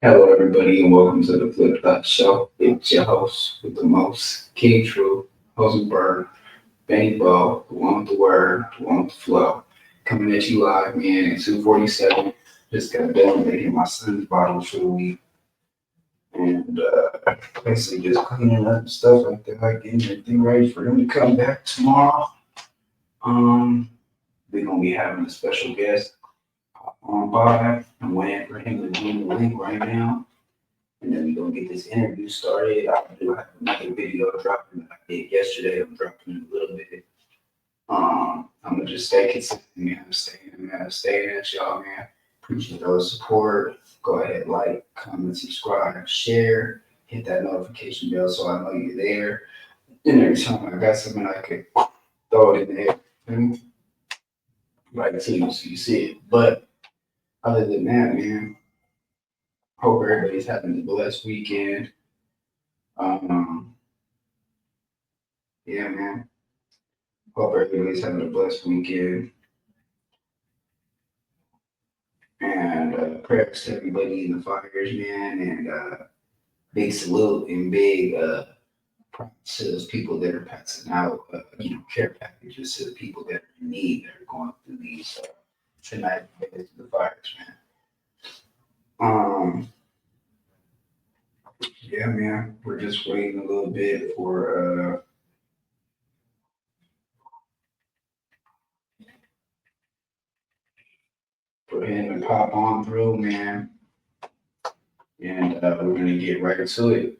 Hello, everybody, and welcome to the Flip Dot Show. It's your host with the most, King True, Rosenberg, Benny Bo, the one with the word, the one with the flow. Coming at you live, man, at 2:47. Just got done making my son's bottle for the week. And basically just cleaning up and stuff like that, getting everything ready for him to come back tomorrow. Um, we're going to be having a special guest on by. I'm waiting for him to join the link right now. And then we're gonna get this interview started. I do have another video dropping that I did yesterday. I'm dropping it a little bit. I'm gonna just stay consistent, man. Staying at y'all, man. Appreciate all the support. Go ahead, like, comment, subscribe, share, hit that notification bell so I know you're there. And every time I got something, I could throw it in there, right to you so you see it. But other than that, man, hope everybody's having a blessed weekend. Um, yeah, man. Hope everybody's having a blessed weekend. And prayers to everybody in the fires, man. And big salute and big props to those people that are passing out, care packages to the people that are in need that are going through these traumatic events to the fires, man. Yeah, man. We're just waiting a little bit for him to pop on through, man. And we're gonna get right to it.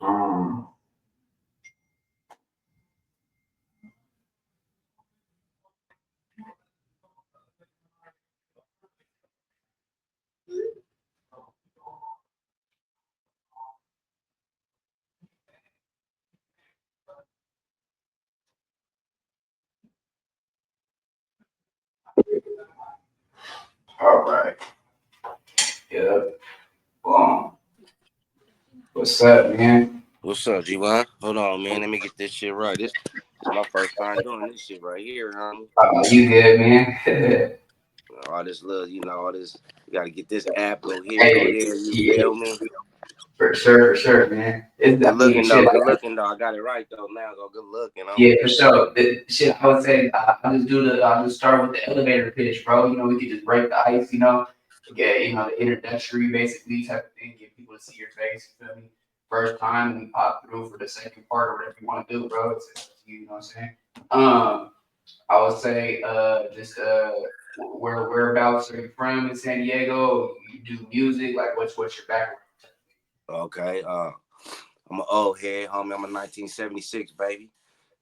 um, all right. Yep. What's up, man? What's up, G1? Hold on, man. Let me get this shit right. This my first time doing this shit right here, homie. You good, man? All this little, all this. You gotta get this app. Go here, go Hey, there. You yeah, feel me? for sure, man. It's Good I mean, looking though. shit. Good looking though. I got it right though. Now go good looking, Yeah, homie. for sure. Shit, I would say I just start with the elevator pitch, bro. We could just break the ice, get the introductory basically type of thing, get people to see your face. You feel me? First time, and we pop through for the second part or whatever you want to do, bro. It's up to you. You know what I'm saying? Um, I would say just whereabouts are you from in San Diego? You do music, like what's your background? Okay. I'm an old head, homie. I'm a 1976 baby.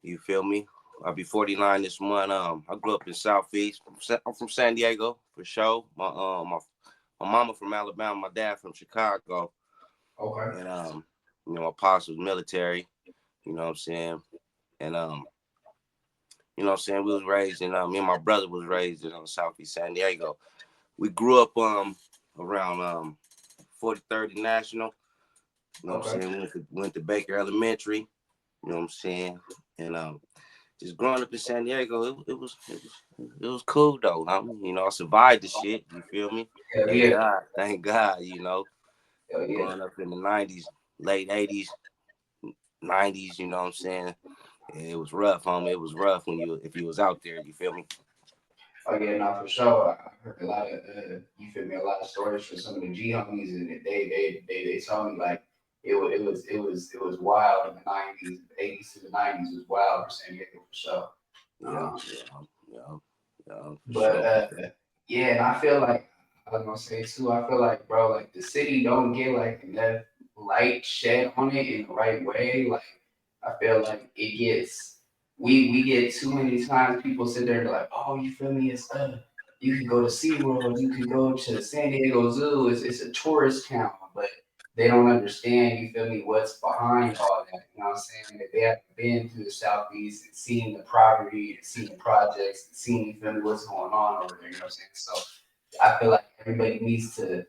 You feel me? I'll be 49 this month. I grew up in Southeast. I'm from San Diego for sure. My mama from Alabama. My dad from Chicago. Okay. And my pops was military. You know what I'm saying? And you know what I'm saying, we was raised in me and my brother was raised in Southeast San Diego. We grew up around 4030 National. You know what I'm Okay. saying? Went to Baker Elementary. You know what I'm saying? And just growing up in San Diego, it was cool though. I survived the shit. You feel me? Hell Thank yeah. God. Thank God. Hell yeah. Growing up in the '90s, late '80s, '90s. You know what I'm saying? It was rough, homie. It was rough if you was out there. You feel me? Oh yeah, no, for sure. I heard a lot of you feel me, a lot of stories from some of the G homies, and they told me like it was wild in the '90s, the '80s to the '90s was wild for San Diego for sure. Yeah, Um, yeah, yeah, for but sure. yeah, and I feel like I was gonna say too. I feel like bro, like the city don't get like enough light shed on it in the right way. Like I feel like it gets we get too many times people sit there and they're like, oh, you feel me? It's you can go to SeaWorld, you can go to San Diego Zoo. It's a tourist town, but they don't understand, you feel me, what's behind all that. You know what I'm saying? If they haven't been to the southeast and seen the property and seen the projects and seen, you feel me, what's going on over there, you know what I'm saying? So I feel like everybody needs to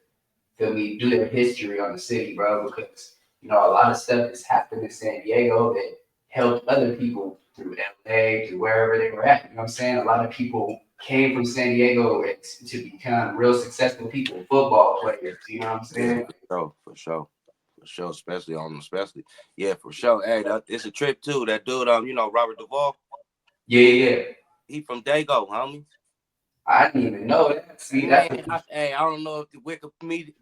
feel me, do their history on the city, bro, because a lot of stuff has happened in San Diego that helped other people through LA, through wherever they were at. You know what I'm saying? A lot of people came from San Diego to become real successful people, football players. You know what I'm Yeah, saying? for sure, especially, yeah, for sure. Hey, it's a trip too. That dude, you know, Robert Duvall, Yeah, yeah, yeah. he from Dago, homie. I didn't even know that. See, Man, that's what, hey, I don't know if the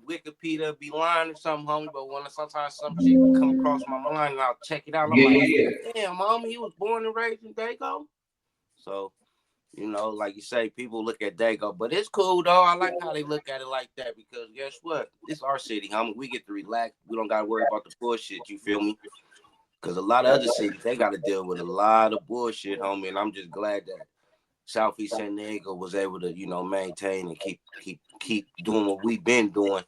Wikipedia be lying or something, homie, but when sometimes some shit come across my mind and I'll check it out, I'm yeah, like, yeah, damn, homie, he was born and raised in Dago. So, you know, like you say, people look at Dago, but it's cool though. I like how they look at it like that because guess what? It's our city, homie. We get to relax. We don't gotta worry about the bullshit. You feel me? Because a lot of other cities they got to deal with a lot of bullshit, homie. And I'm just glad that Southeast San Diego was able to, you know, maintain and keep doing what we've been doing.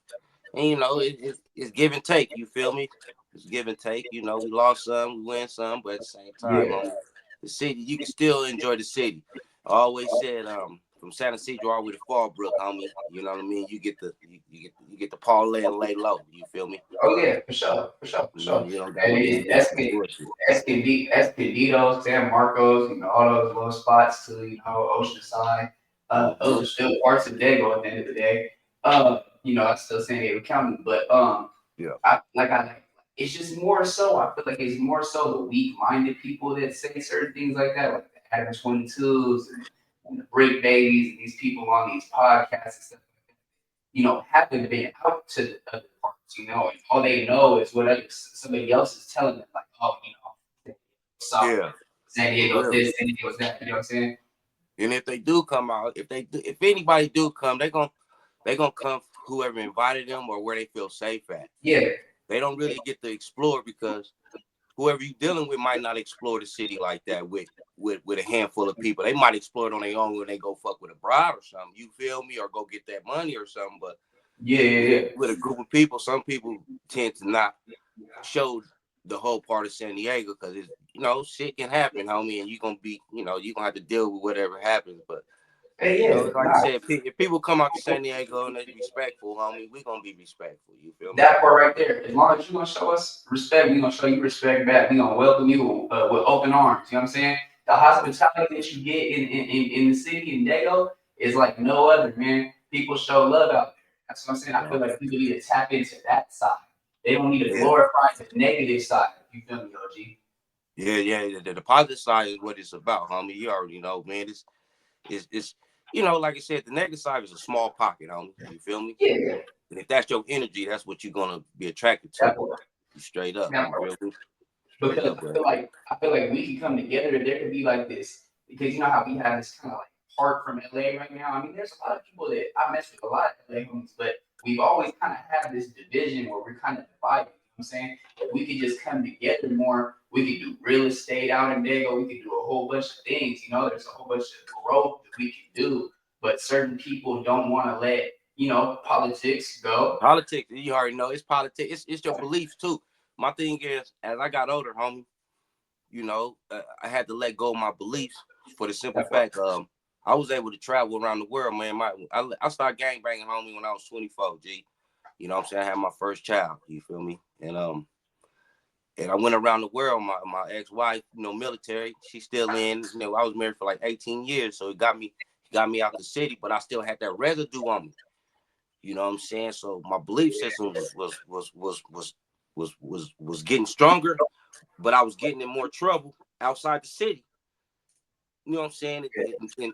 And you know, it's give and take. You feel me? It's give and take. You know, we lost some, we win some, but at the same time, yeah. homie, the city, you can still enjoy the city. I always said, from San Ysidro all the way to Fallbrook, homie. You know what I mean? You get the parlay and lay low. You feel me? Oh yeah, for sure, for sure, for sure. You don't gotta And get then into the bullshit. Escondido, San Marcos, you know, all those little spots to, you know, Oceanside. Those Mm-hmm. are still parts of Dago at the end of the day. You know, it's still San Diego County, but Yeah. I like it's just more so. I feel like it's more so the weak-minded people that say certain things like that, like the Adam 22s and the Brick Babies and these people on these podcasts and stuff, you know, haven't been out to the other parts, you know, and all they know is what somebody else is telling them, like, oh, you know, sorry, Yeah. San For Diego real. this, San Diego that, you know what I'm saying? And if they do come out, if anybody do come, they gonna come whoever invited them or where they feel safe at. Yeah, They don't really get to explore because whoever you dealing with might not explore the city like that with a handful of people. They might explore it on their own when they go fuck with a bride or something. You feel me? Or go get that money or something. But yeah, yeah, yeah. with a group of people, some people tend to not show the whole part of San Diego because it's, you know, shit can happen, homie, and you gonna have to deal with whatever happens. But Hey, you know, yeah, like I nah, said, if people come out to San Diego and they're respectful, homie, we gonna be respectful. You feel me? that part right there. As long as you're gonna show us respect, we're gonna show you respect back. We're gonna welcome you with open arms. You know what I'm saying? The hospitality that you get in the city in Dago is like no other, man. People show love out there. That's what I'm saying. I feel So, like people need to tap into that side. They don't need to yeah, glorify the negative side. You feel me, OG? yeah. The positive side is what it's about, homie. You already know, man. It's you know, like I said, the negative side is a small pocket, homie. You feel me? Yeah, yeah. And if that's your energy, that's what you're gonna be attracted to. That part. Straight up, That you part. feel me? Straight Because up, but I feel like we can come together. There could be like this because you know how we have this kind of like part from LA right now. I mean, there's a lot of people that I mess with a lot of LA homies, but we've always kind of had this division where we're kind of divided. You know what I'm saying? If we could just come together more, we could do real estate out in Dago. We could do a whole bunch of things. You know, there's a whole bunch of growth that we can do, but certain people don't want to let politics go. politics, you already know, it's politics. It's your beliefs too. My thing is, as I got older, homie, you know, I had to let go of my beliefs for the simple That part. fact, I was able to travel around the world, man. I started gang banging, homie, when I was 24. G, you know what I'm saying? I had my first child. You feel me? And I went around the world. My ex-wife, you know, military. She's still in. You know, I was married for like 18 years, so it got me out the city, but I still had that residue on me. You know what I'm saying? So my belief system was getting stronger, but I was getting in more trouble outside the city. You know what I'm saying?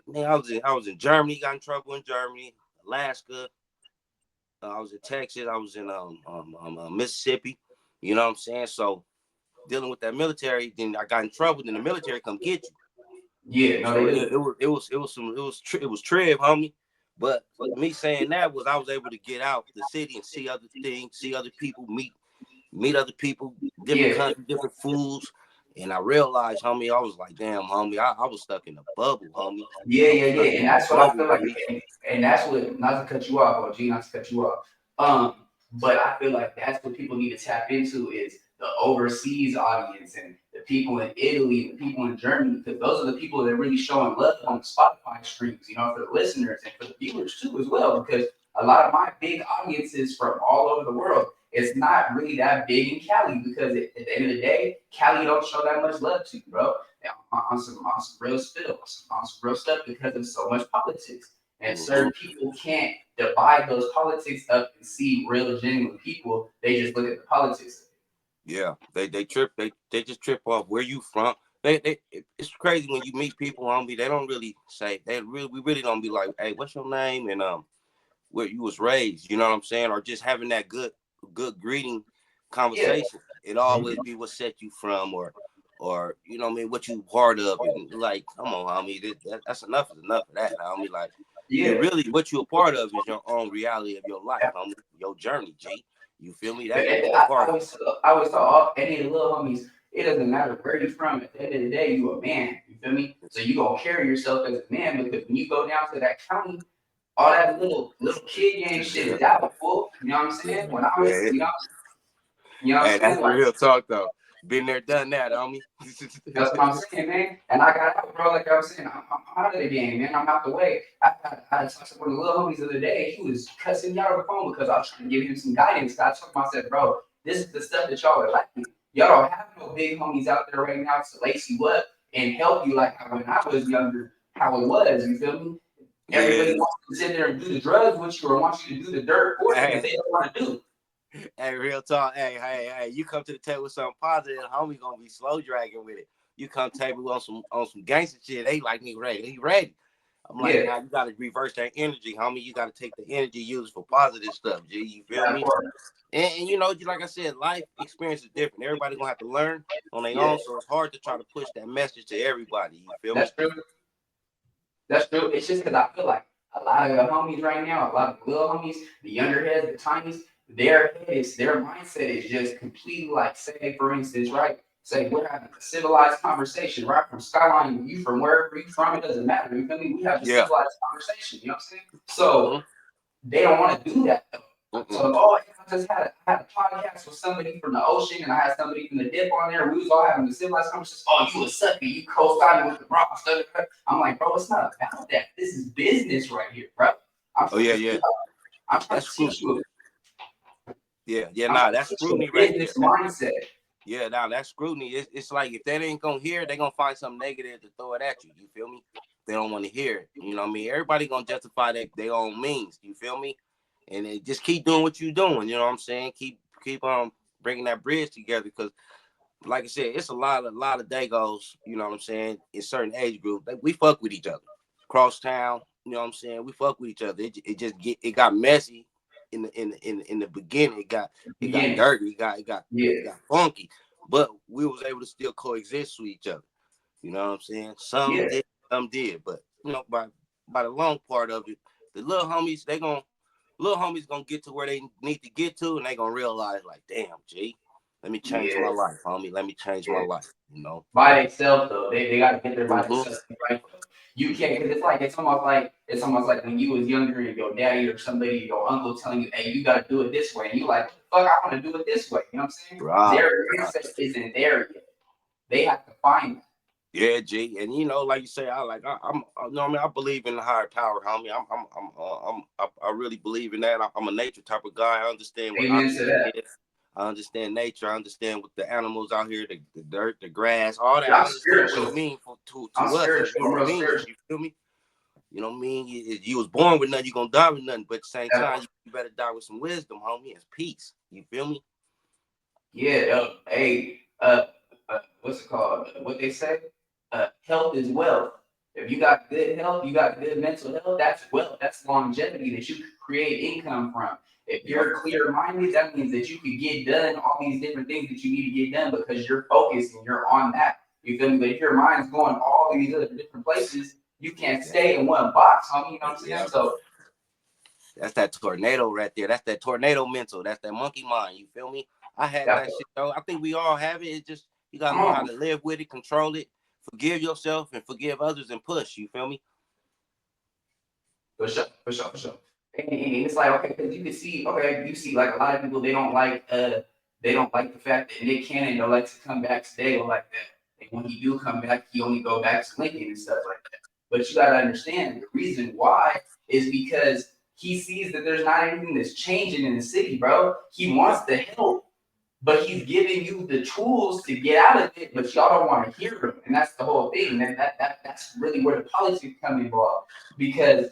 Man, I was in Germany, got in trouble in Germany, Alaska. I was in Texas. I was in Mississippi. You know what I'm saying? So dealing with that military, then I got in trouble. Then the military come get you. Yeah, no, So they do. it was trib, homie. But me saying that was I was able to get out the city and see other things, see other people, meet other people, different Yeah, countries, different foods. And I realized, homie, I was like, damn, homie, I was stuck in a bubble, homie. yeah, I yeah, was stuck yeah, in and a that's what I bubble, feel like, G. and that's what not to cut you off, OG, not to cut you off. Um, but I feel like that's what people need to tap into is the overseas audience and the people in Italy and the people in Germany, because those are the people that are really showing love on the Spotify streams, you know, for the listeners and for the viewers too as well. Because a lot of my big audiences from all over the world, it's not really that big in Cali because at the end of the day, Cali don't show that much love to you, bro. on some real spill, on some real stuff because of so much politics. And Mm-hmm. certain people can't divide those politics up and see real, genuine people. They just look at the politics. Yeah, they trip. They just trip off where you from. It's crazy when you meet people, homie. They don't really say. We really don't be like, hey, what's your name and where you was raised. You know what I'm saying? Or just having that good greeting Yeah, conversation. It always be what set you from, or you know what I mean, what you part of, and like, come on, homie, that's enough is enough of that, homie. Like, you yeah. really what you a part of is your own reality of your life, homie, your journey, G. You feel me? That's what you a I part of. always tell all any of the little homies, it doesn't matter where you're from. At the end of the day, you a man. You feel me? So you gonna carry yourself as a man because when you go down to that county, all that little kid gang shit Yeah, is out, fool. You know what I'm saying? When I was, yeah. you know what I'm Hey, saying? that's Like real talk though. Been there, done that, homie. that's what I'm saying, man. And I got out, bro. Like I was saying, I'm out of the game, man. I'm out the way. I talked to one of the little homies the other day. He was cussing me out on the phone because I was trying to give him some guidance. I told him, I said, bro, this is the stuff that y'all are lacking. Y'all don't have no big homies out there right now to lace you up and help you like how when I was younger, how it was. You feel me? Yeah. Everybody wants to sit there and do the drugs with you or wants you to do the dirt for them that Hey, they don't want to do. hey, real talk. Hey, you come to the table with something positive, homie gonna be slow dragging with it. You come table on some gangster shit, they like me ready. He ready. I'm like, Yeah, nah, you gotta reverse that energy, homie. You gotta take the energy used for positive stuff, G. You feel that me? part. And you know, like I said, life experience is different. Everybody gonna have to learn on their Yeah, own, so it's hard to try to push that message to everybody. You feel me? that's true. That's true. It's just because I feel like a lot of the homies right now, a lot of the little homies, the younger heads, the tinies, their mindset is just completely like, say, for instance, right? Say we're having a civilized conversation, right? From Skyline, you from wherever you from, it doesn't matter. You feel me? We have a Yeah. civilized conversation. You know what I'm saying? So Mm-hmm. they don't want to do that though. Mm-mm. So, oh, I just had a podcast with somebody from the ocean, and I had somebody from the dip on there. We was all having the civilized conversation. Oh, you a sucker? You co-signing with the Bronx? I'm like, bro, it's not about that. This is business right here, bro. I'm Oh trying yeah, to yeah. teach. I'm trying That's to teach scrutiny. you. Yeah, I'm trying nah, to that's teach you a scrutiny right there. business mindset. Yeah, now that's scrutiny. It's like if that ain't gonna hear, they gonna find something negative to throw it at you. You feel me? They don't want to hear it. You know what I mean? Everybody gonna justify their own means. You feel me? And they just keep doing what you doing. You know what I'm saying? Keep bringing that bridge together because, like I said, it's a lot of daygos. You know what I'm saying? In certain age groups, we fuck with each other. Cross town. You know what I'm saying? We fuck with each other. It got messy in the beginning. It got Beginning. dirty. Yeah. It got funky, but we was able to still coexist with each other. You know what I'm saying? Some Yeah. did, some did, but you know, by the long part of it, the little homies gonna get to where they need to get to, and they gonna realize like, damn, G, let me change Yeah. my life, homie. Let me change my Yeah. life. You know. By themselves though. They got to get there by Mm-hmm. themselves. Right? You can't because it's almost like when you was younger and your daddy or somebody, your uncle telling you, hey, you got to do it this way, and you like, fuck, I want to do it this way. You know what I'm saying? Right. Their Right. mindset isn't there yet. They have to find that. Yeah, G, and you know, like you say, you know, what I mean, I believe in the higher power, homie. I really believe in that. I'm a nature type of guy. I understand what Amen to oxygen that. is. I understand nature. I understand what the animals out here, the dirt, the grass, all that. Yeah, I I'm understand what spiritual. it means I'm to us as spiritual. I'm human real beings. spiritual. You feel me? You know what I mean? You was born with nothing, you're gonna die with nothing. But at the same That time, you better die with some wisdom, homie. It's peace. You feel me? Yeah, hey, what's it called? What they say? Health is wealth. If you got good health, you got good mental health. That's wealth. That's longevity that you could create income from. If Yep. you're clear-minded, that means that you could get done all these different things that you need to get done because you're focused and you're on that. You feel me? But if your mind's going all these other different places, you can't stay in one box, homie. You know what I'm saying? Yep. So That's that tornado right there. That's that tornado mental. That's that monkey mind. You feel me? I had that's that shit though. I think we all have it. It's just you gotta come learn how on. to live with it, control it, forgive yourself, and forgive others, and push. You feel me? For sure, for sure, for sure. And it's like okay, because you can see, okay, you see like a lot of people they don't like the fact that Nick Cannon don't like to come back today or like that. And when he do come back, he only go back to Lincoln and stuff like that. But you gotta understand the reason why is because he sees that there's not anything that's changing in the city, bro. He Yeah. wants the help. but he's giving you the tools to get out of it, but y'all don't want to hear him. And that's the whole thing. That's really where the politics come involved. Because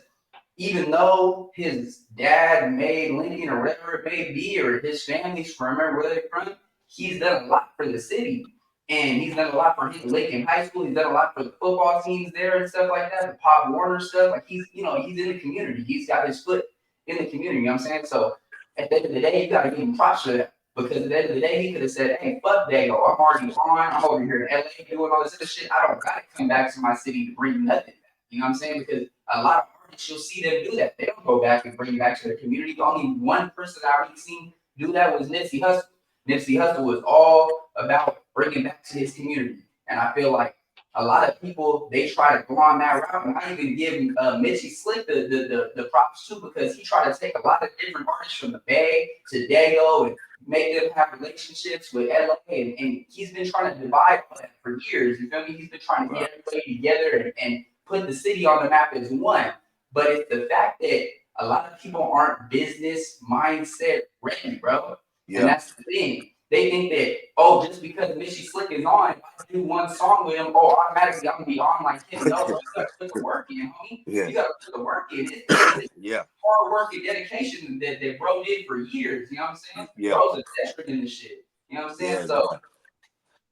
even though his dad made Lincoln or whatever it may be, or his family's from where they're from, he's done a lot for the city. And he's done a lot for Lincoln High School. He's done a lot for the football teams there and stuff like that, the Pop Warner stuff. Like he's in the community. He's got his foot in the community, you know what I'm saying? So at the end of the day, you gotta give him props for that. Because at the end of the day, he could have said, hey, fuck DAYGO. I'm already on. I'm over here in LA doing all this other shit. I don't gotta come back to my city to bring nothing back. You know what I'm saying? Because a lot of artists, you'll see them do that. They don't go back and bring back to their community. The only one person I've really seen do that was Nipsey Hussle. Nipsey Hussle was all about bringing back to his community. And I feel like a lot of people, they try to go on that route. And I even give Mitchie Slick the props too, because he tried to take a lot of different artists from the Bay to DAYGO and make them have relationships with LA. And he's been trying to divide all that for years. You feel me? He's been trying to get everybody together and put the city on the map as one. But it's the fact that a lot of people aren't business mindset ready, bro. Yeah. And that's the thing. They think that, oh, just because Mitchie Slick is on, if I do one song with him, oh, automatically I'm gonna be on like him. No, you gotta put the work in, homie. Yeah. You gotta put the work in. It's hard work and dedication that bro did for years. You know what I'm saying? Yeah. Bro's a veteran in this shit. You know what I'm saying?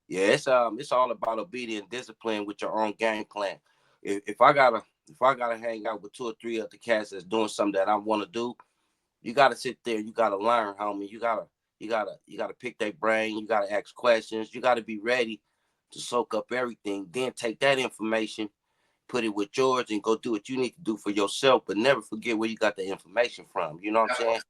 Yeah, so it's all about obedience, discipline with your own game plan. If I gotta hang out with 2 or 3 other cats that's doing something that I want to do, you gotta sit there. You gotta learn, homie. You gotta pick their brain. You gotta ask questions. You gotta be ready to soak up everything. Then take that information, put it with yours, and go do what you need to do for yourself. But never forget where you got the information from. You know what I'm saying?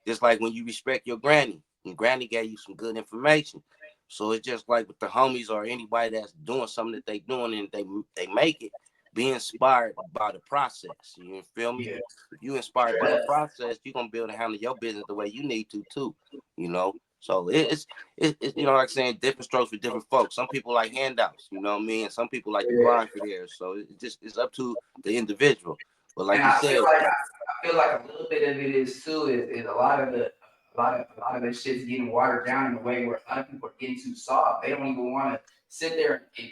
Just like when you respect your granny, and granny gave you some good information. So it's just like with the homies or anybody that's doing something that they doing and they make it. Be inspired by the process. You feel me? Yeah. If you inspired by the process, you're gonna be able to handle your business the way you need to too. You know. So it's you know, like saying different strokes for different folks. Some people like handouts, you know what I mean? And some people like to grind for theirs. So it's up to the individual. But like you said, I feel like a little bit of it is too is a lot of this shit's getting watered down in a way where a lot of people are getting too soft. They don't even want to sit there and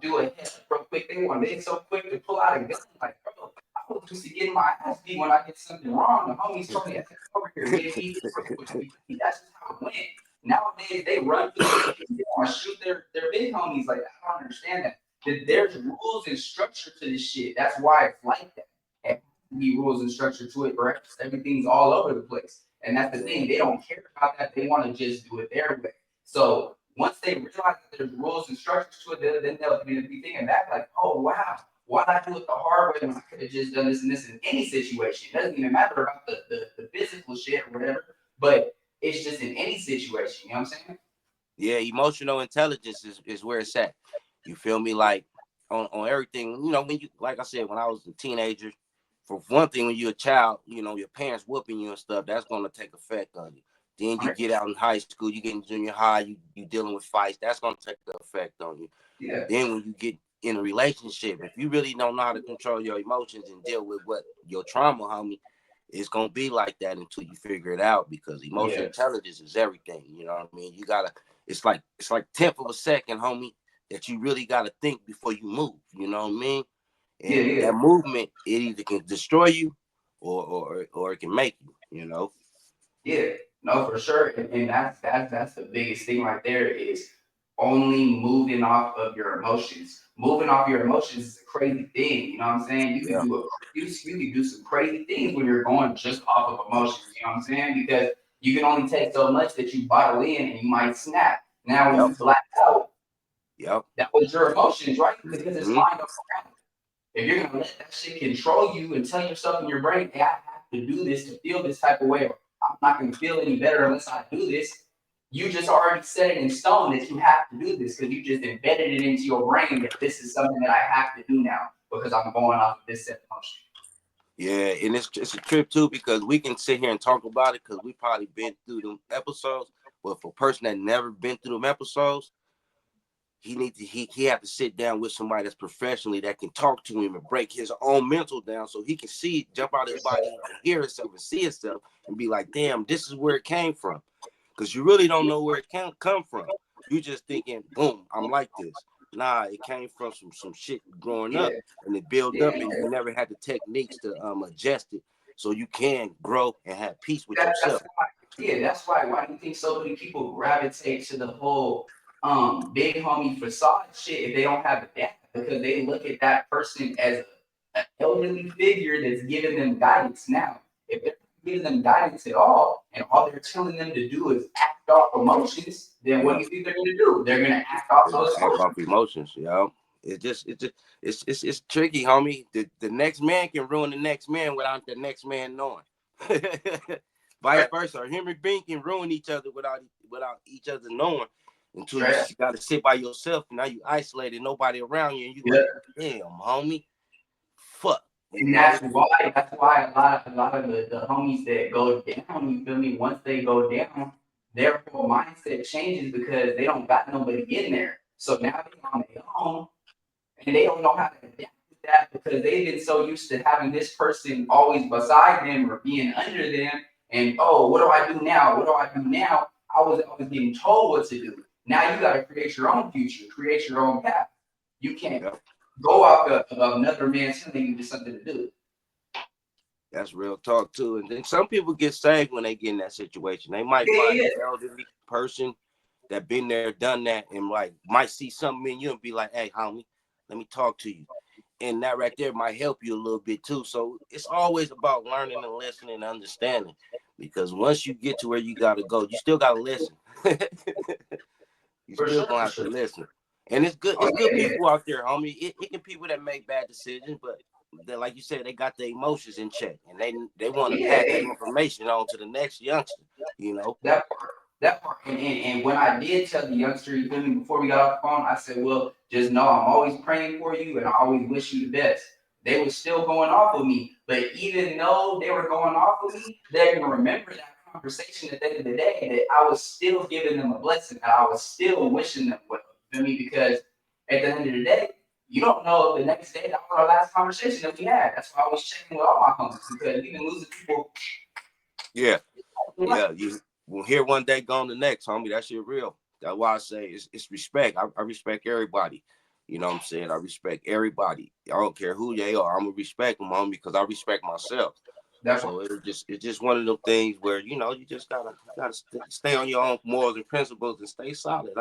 do a head real quick. They're so quick to pull out a gun. Like, bro, I was used to getting my ass beat when I get something wrong. The homies told me, hey, over here, get beat. That's just how it went. Nowadays, they run through the shit. They want to shoot their big homies. Like, I don't understand that. There's rules and structure to this shit. That's why it's like that. There has to be rules and structure to it, or everything's all over the place. And that's the thing. They don't care about that. They want to just do it their way. So once they realize that there's rules and structures to it, then they'll be thinking back like, oh, wow, why did I do it the hard way when I could have just done this and this in any situation? It doesn't even matter about the physical shit or whatever, but it's just in any situation. You know what I'm saying? Yeah, emotional intelligence is where it's at. You feel me? Like on everything, when you, like I said, when I was a teenager, for one thing, when you're a child, your parents whooping you and stuff, that's going to take effect on you. Then you get out in high school, you get in junior high, you dealing with fights, that's going to take the effect on you. Yeah. Then when you get in a relationship, if you really don't know how to control your emotions and deal with what your trauma, homie, it's going to be like that until you figure it out, because emotional intelligence is everything. You know what I mean? You got to, it's like 10th of a second, homie, that you really got to think before you move. You know what I mean? And that movement, it either can destroy you or it can make you, Yeah, no, for sure. And that's the biggest thing right there is only moving off of your emotions. Moving off your emotions is a crazy thing. You know what I'm saying? You can do some crazy things when you're going just off of emotions. You know what I'm saying? Because you can only take so much that you bottle in and you might snap. Now when you black out, that was your emotions, right? Because it's mind over matter. If you're gonna let that shit control you and tell yourself in your brain, hey, I have to do this to feel this type of way, or I'm not gonna feel any better unless I do this, you just already set it in stone that you have to do this because you just embedded it into your brain that this is something that I have to do now because I'm going off of this set emotion. Yeah, and it's a trip too, because we can sit here and talk about it because we probably been through them episodes. But for a person that never been through them episodes, he have to sit down with somebody that's professionally that can talk to him and break his own mental down so he can see it, jump out his body, and hear himself and see himself and be like, damn, this is where it came from. because you really don't know where it can come from. You just thinking, boom, I'm like this. Nah, it came from some shit growing Yeah, up, and it built yeah. up, and you never had the techniques to adjust it so you can grow and have peace with That's yourself. why. Yeah, that's why. Why do you think so many people gravitate to the whole big homie facade shit if they don't have a dad? Because they look at that person as an elderly figure that's giving them guidance. Now, if they're not giving them guidance at all, and all they're telling them to do is act off emotions, then what Yeah, do you think they're gonna do? They're gonna act off they're those gonna act emotions. off emotions, it's tricky, homie. The next man can ruin the next man without the next man knowing. Vice Straight, versa. A human being can ruin each other without each other knowing until you straight. got to sit by yourself. Now you isolated, nobody around you, and you Yeah. like, damn, homie, fuck, you And know? that's why a lot of the homies that go down, you feel me, once they go down, their whole mindset changes because they don't got nobody in there. So now they on their own and they don't know how to adapt to that because they've been so used to having this person always beside them or being under them. And oh, what do I do now? What do I do now? I was getting told what to do. Now you got to create your own future, create your own path. You can't Yep, go off of another man telling you just something to do. that's real talk too. And then some people get saved when they get in that situation. They might Yeah, find yeah, an elderly person that been there, done that, and like might see something in you and be like, hey, homie, let me talk to you. And that right there might help you a little bit too. So it's always about learning and listening and understanding. Because once you get to where you gotta go, you still gotta listen. You for still sure, gonna for have to sure. listen. And it's good, Oh it's good yeah, yeah, people out there, homie. It can people that make bad decisions, but they, like you said, they got their emotions in check and they want to yeah. pass that Hey, information on to the next youngster, you know. that part, that part. And when I did tell the youngster, you feel me, before we got off the phone, I said, well, just know I'm always praying for you and I always wish you the best. They were still going off of me, but even though they were going off of me, they're gonna remember that conversation at the end of the day that I was still giving them a blessing, that I was still wishing them well. You feel me? Because at the end of the day, you don't know if the next day that was our last conversation that we had. That's why I was checking with all my homies because we've been losing people. Yeah, yeah. You will here one day, gone the next, homie. That shit real. That's why I say it's respect. I respect everybody. You know what I'm saying? I respect everybody. I don't care who they are. I'm gonna respect them, homie, because I respect myself. That So it's just one of them things where you just gotta stay on your own morals and principles and stay solid.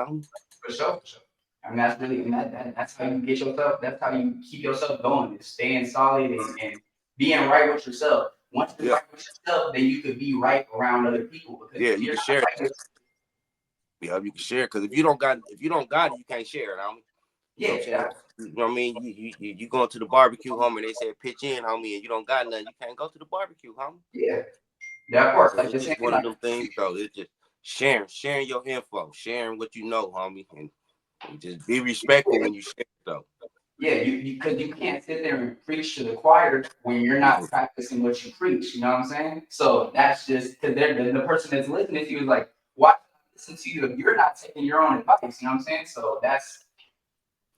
for sure, for sure. I mean, that's really, and that's how you get yourself, that's how you keep yourself going, is staying solid and being right with yourself. Once you're Yeah, right with yourself, then you could be right around other people. Because yeah. if You you're can not share. right with, Yeah, you can share because if you don't got it, you can't share it, homie. You know what I'm yeah, saying? You know what I mean? You going to the barbecue, homie. They said pitch in, homie, and you don't got nothing. You can't go to the barbecue, homie. yeah, that part, So like it's the same just thing, one of like, them things, though. It's just sharing your info, sharing what you know, homie, and just be respectful when you share, though. yeah, because you can't sit there and preach to the choir when you're not Mhm. practicing what you preach. You know what I'm saying? So that's just because the person that's listening to you is like, why listen to you if you're not taking your own advice? You know what I'm saying? So that's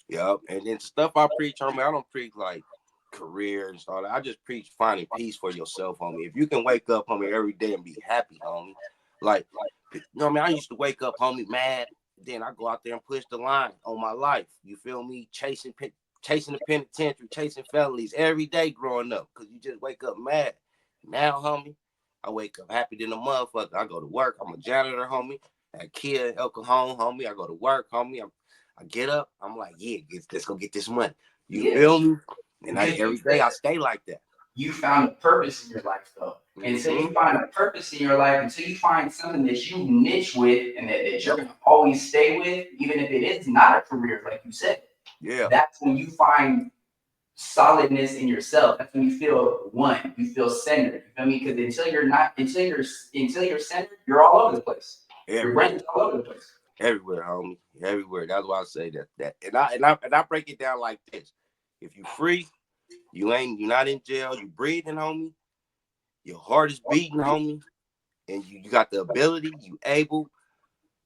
Yep. And then stuff I preach, homie, I don't preach like careers and all that. I just preach finding peace for yourself, homie. If you can wake up, homie, every day and be happy, homie. Like, you know what I mean? I used to wake up, homie, mad. Then I go out there and push the line on my life. You feel me? Chasing the penitentiary, chasing felonies every day growing up. Cause you just wake up mad. Now, homie, I wake up happy than a motherfucker. I go to work. I'm a janitor, homie. At Kia El Cajon, homie. I go to work, homie. I get up, I'm like, yeah, let's go get this money. You yeah. feel me? And Because every day I stay like that. you found a purpose in your life, though. Until Mm-hmm. you find a purpose in your life, until you find something that you niche with and that you're going to always stay with, even if it is not a career, like you said, Yeah, that's when you find solidness in yourself. That's when you feel one, you feel centered. You feel me? Because until you're centered, you're all over the place. Your brain everywhere, is all over the place. everywhere, homie, everywhere. That's why I say that. And I break it down like this: if you free, you're not in jail, you breathing, homie. Your heart is beating, homie, and you got the ability, you able.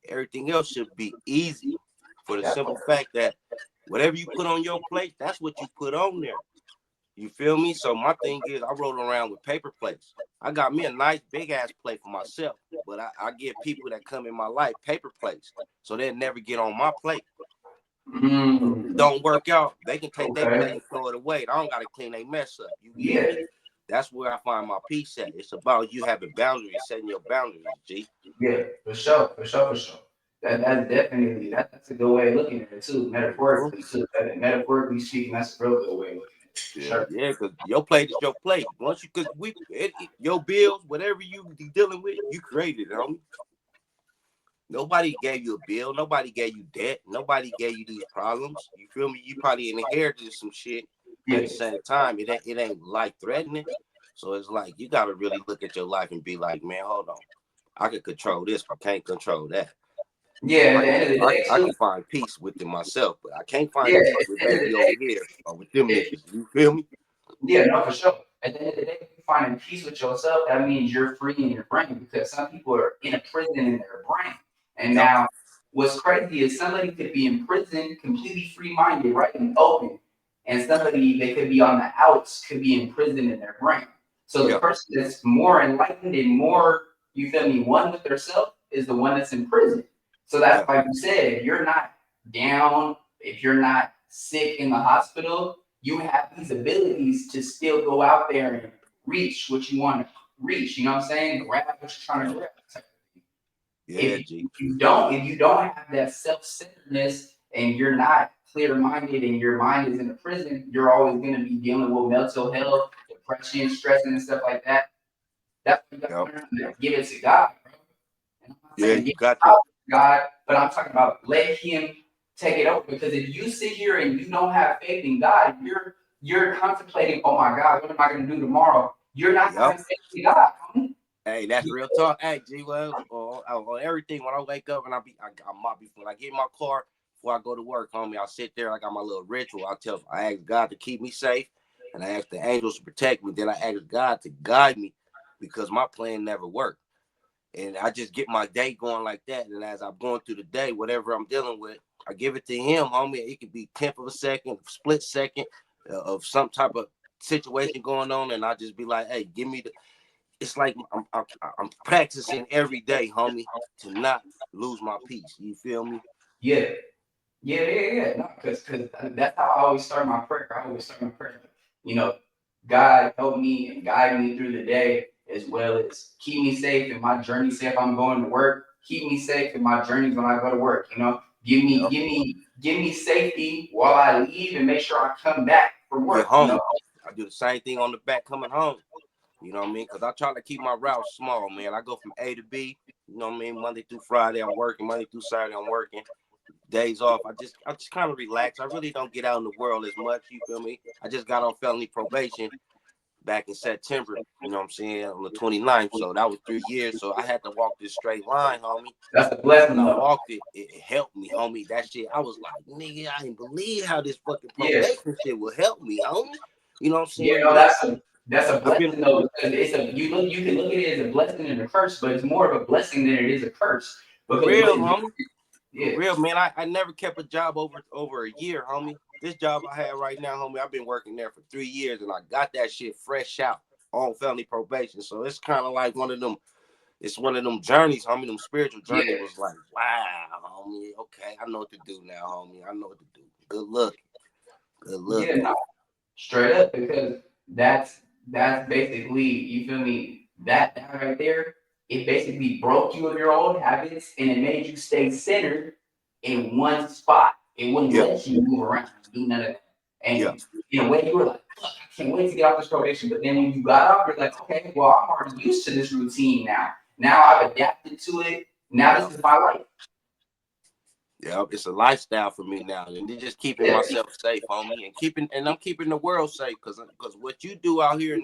Everything else should be easy for the That simple part. fact that whatever you put on your plate, that's what you put on there. You feel me? So my thing is, I roll around with paper plates. I got me a nice big ass plate for myself, but I give people that come in my life paper plates, so they'll never get on my plate. So if it Mm, don't work out, they can take their plate okay. and throw it away. I don't gotta clean their mess up. You get Yeah. me? That's where I find my peace at. It's about you having boundaries, setting your boundaries, G. Yeah. For sure. For sure. For sure. That's definitely that's a good way of looking at it too, Mhm. metaphorically too. Metaphorically speaking, that's a real good way of looking at it. For Yeah, sure. yeah, because your plate is your plate. Once you, cause your bills, whatever you be dealing with, you created it, homie. Nobody gave you a bill. Nobody gave you debt. Nobody gave you these problems. You feel me? You probably inherited some shit. At Yeah. the same time, it ain't life threatening. So it's like you gotta really look at your life and be like, man, hold on. I can control this, but I can't control that. Yeah. At I the can end of the I, day I too. can find peace within myself, but I can't find Yeah. peace At with the end of baby the over day, here or with them if niggas. You feel me? yeah, no, for sure. At the end of the day, if you finding peace with yourself, that means you're free in your brain because some people are in a prison in their brain. And Yep. now, what's crazy is somebody could be in prison completely free minded, right, and open. And somebody they could be on the outs could be in prison in their brain. So the Yep. person that's more enlightened and more, you feel me, one with themselves is the one that's in prison. So that's Yep. like you said, if you're not down, if you're not sick in the hospital, you have these abilities to still go out there and reach what you want to reach. You know what I'm saying? Grab what you're trying to grab. Yeah, If G. if you don't have that self-centeredness and you're not clear-minded and your mind is in a prison, you're always going to be dealing with mental health, depression, stress, and stuff like that. That's what you got Yep. to learn to give it to God, bro. And I'm not Yeah, saying you give got it to. out to God, but I'm talking about let Him take it over. Because if you sit here and you don't have faith in God, you're contemplating, oh my God, what am I going to do tomorrow? You're not Yep. having faith in God. Homie. Hey, that's real talk. Hey, G, well, on everything when I wake up and I might be when I get in my car before I go to work, homie, I'll sit there. I got my little ritual. I ask God to keep me safe, and I ask the angels to protect me. Then I ask God to guide me because my plan never worked. And I just get my day going like that. And as I'm going through the day, whatever I'm dealing with, I give it to Him, homie. It could be tenth of a second, split second of some type of situation going on, and I just be like, hey, give me the it's like I'm practicing every day, homie, to not lose my peace. You feel me? Yeah. Yeah. No, because that's how I always start my prayer. I always start my prayer. You know, God help me and guide me through the day, as well as keep me safe in my journey. Say if I'm going to work, keep me safe in my journeys when I go to work. You know, Yep. give me safety while I leave, and make sure I come back from Get work. You know, home. I do the same thing on the back coming home. You know what I mean? Because I try to keep my route small, man. I go from A to B. You know what I mean? Monday through Friday, I'm working. Monday through Saturday, I'm working. Days off, I just kind of relax. I really don't get out in the world as much. You feel me? I just got on felony probation back in September, you know what I'm saying, on the 29th. So that was 3 years. So I had to walk this straight line, homie. that's a And when blessing I though. walked it, it helped me, homie. That shit, I was like, nigga, I didn't believe how this fucking Yeah. probation shit will help me, homie. You know what I'm You saying? know, But that's a I've been blessing though, because you can look at it as a blessing and a curse, but it's more of a blessing than it is a curse. for Because what real, it did, homie. For yeah, real, man. I never kept a job over a year, homie. This job I have right now, homie, I've been working there for 3 years and I got that shit fresh out on felony probation. So it's kind of like it's one of them journeys, homie. Them spiritual journey yeah, was like, wow, homie. Okay, I know what to do now, homie. I know what to do. Good luck. Good yeah, looking. no, straight up, because that's basically, you feel me, that right there, it basically broke you of your old habits and it made you stay centered in one spot. It wouldn't Yeah, let you move around, do none of that. yeah, And in a way, you were like, "Fuck, I can't wait to get off this probation." But then when you got off, you're like, "Okay, well, I'm already used to this routine now. Now I've adapted to it. Now yeah. this is my life." Yeah, it's a lifestyle for me now, and it's just keeping Yeah, myself safe, homie, and I'm keeping the world safe because what you do out here in